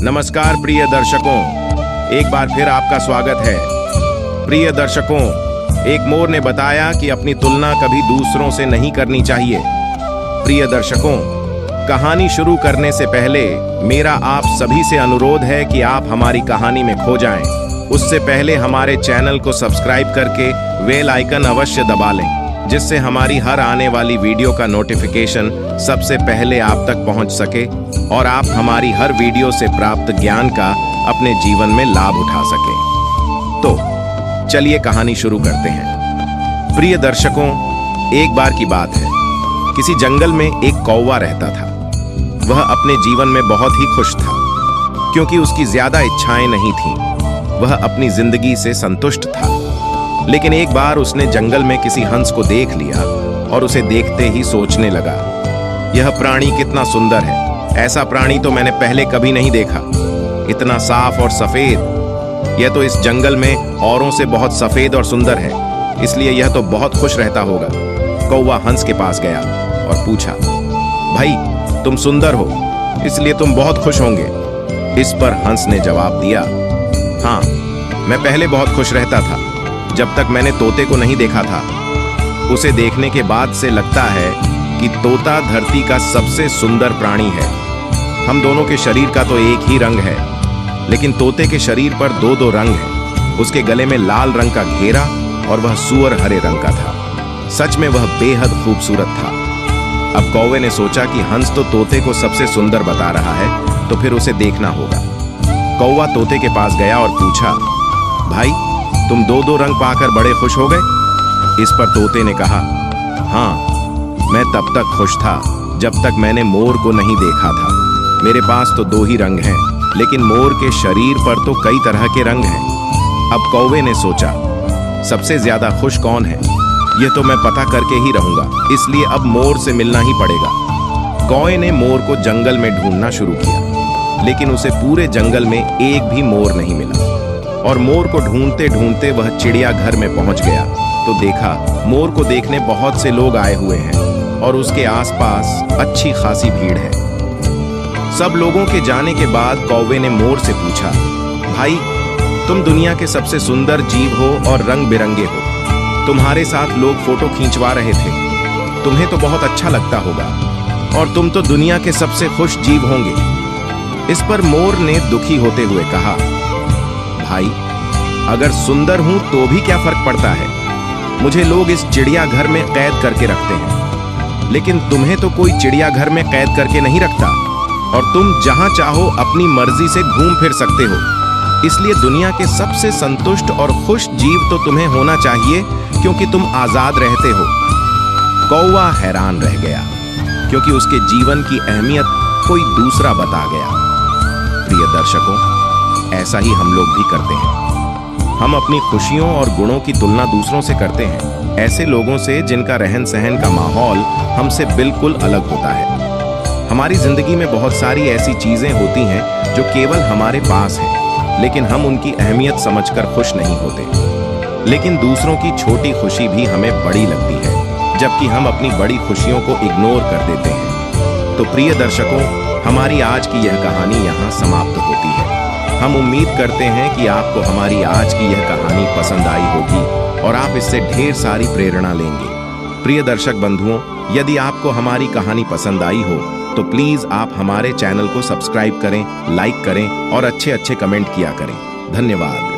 नमस्कार प्रिय दर्शकों, एक बार फिर आपका स्वागत है। प्रिय दर्शकों, एक मोर ने बताया कि अपनी तुलना कभी दूसरों से नहीं करनी चाहिए। प्रिय दर्शकों, कहानी शुरू करने से पहले मेरा आप सभी से अनुरोध है कि आप हमारी कहानी में खो जाएं। उससे पहले हमारे चैनल को सब्सक्राइब करके बेल आइकन अवश्य दबा लें, जिससे हमारी हर आने वाली वीडियो का नोटिफिकेशन सबसे पहले आप तक पहुंच सके और आप हमारी हर वीडियो से प्राप्त ज्ञान का अपने जीवन में लाभ उठा सके। तो चलिए कहानी शुरू करते हैं। प्रिय दर्शकों, एक बार की बात है, किसी जंगल में एक कौवा रहता था। वह अपने जीवन में बहुत ही खुश था, क्योंकि उसकी ज्यादा इच्छाएं नहीं थीं। वह अपनी जिंदगी से संतुष्ट था। लेकिन एक बार उसने जंगल में किसी हंस को देख लिया और उसे देखते ही सोचने लगा, यह प्राणी कितना सुंदर है। ऐसा प्राणी तो मैंने पहले कभी नहीं देखा। इतना साफ और सफेद। यह तो इस जंगल में औरों से बहुत सफेद और सुंदर है, इसलिए यह तो बहुत खुश रहता होगा। कौवा हंस के पास गया और पूछा, भाई तुम सुंदर हो, इसलिए तुम बहुत खुश होंगे। इस पर हंस ने जवाब दिया, हाँ, मैं पहले बहुत खुश रहता था, जब तक मैंने तोते को नहीं देखा था। उसे देखने के बाद से लगता है कि तोता धरती का सबसे सुंदर प्राणी है। हम दोनों के शरीर का तो एक ही रंग है, लेकिन तोते के शरीर पर दो दो रंग हैं। उसके गले में लाल रंग का घेरा और वह सूअर हरे रंग का था। सच में वह बेहद खूबसूरत था। अब कौवे ने सोचा कि हंस तो तोते को सबसे सुंदर बता रहा है, तो फिर उसे देखना होगा। कौवा तोते के पास गया और पूछा, भाई तुम दो दो रंग पाकर बड़े खुश हो गए? इस पर तोते ने कहा, हाँ, मैं तब तक खुश था जब तक मैंने मोर को नहीं देखा था। मेरे पास तो दो ही रंग हैं, लेकिन मोर के शरीर पर तो कई तरह के रंग हैं। अब कौवे ने सोचा, सबसे ज्यादा खुश कौन है, यह तो मैं पता करके ही रहूंगा, इसलिए अब मोर से मिलना ही पड़ेगा। कौवे ने मोर को जंगल में ढूंढना शुरू किया, लेकिन उसे पूरे जंगल में एक भी मोर नहीं मिला। और मोर को ढूंढते ढूंढते वह चिड़ियाघर में पहुंच गया तो देखा मोर को देखने बहुत से लोग आए हुए हैं और उसके आसपास अच्छी खासी भीड़ है। सब लोगों के जाने के बाद कौवे ने मोर से पूछा, भाई तुम दुनिया के सबसे सुंदर जीव हो और रंग बिरंगे हो। तुम्हारे साथ लोग फोटो खींचवा रहे थे, तुम्हें तो बहुत अच्छा लगता होगा और तुम तो दुनिया के सबसे खुश जीव होंगे। इस पर मोर ने दुखी होते हुए कहा, भाई अगर सुंदर हूं तो भी क्या फर्क पड़ता है, मुझे लोग इस चिड़ियाघर में कैद करके रखते हैं, लेकिन तुम्हें तो कोई चिड़ियाघर में कैद करके नहीं रखता और तुम जहां चाहो अपनी मर्जी से घूम फिर सकते हो। इसलिए दुनिया के सबसे संतुष्ट और खुश जीव तो तुम्हें होना चाहिए, क्योंकि तुम आजाद रहते हो। कौवा हैरान रह गया, क्योंकि उसके जीवन की अहमियत कोई दूसरा बता गया। प्रिय दर्शकों, ऐसा ही हम लोग भी करते हैं। हम अपनी खुशियों और गुणों की तुलना दूसरों से करते हैं, ऐसे लोगों से जिनका रहन सहन का माहौल हमसे बिल्कुल अलग होता है। हमारी जिंदगी में बहुत सारी ऐसी चीजें होती हैं जो केवल हमारे पास हैं, लेकिन हम उनकी अहमियत समझकर खुश नहीं होते। लेकिन दूसरों की छोटी खुशी भी हमें बड़ी लगती है, जबकि हम अपनी बड़ी खुशियों को इग्नोर कर देते हैं। तो प्रिय दर्शकों, हमारी आज की यह कहानी यहाँ समाप्त होती है। हम उम्मीद करते हैं कि आपको हमारी आज की यह कहानी पसंद आई होगी और आप इससे ढेर सारी प्रेरणा लेंगे। प्रिय दर्शक बंधुओं, यदि आपको हमारी कहानी पसंद आई हो तो प्लीज आप हमारे चैनल को सब्सक्राइब करें, लाइक करें और अच्छे अच्छे कमेंट किया करें। धन्यवाद।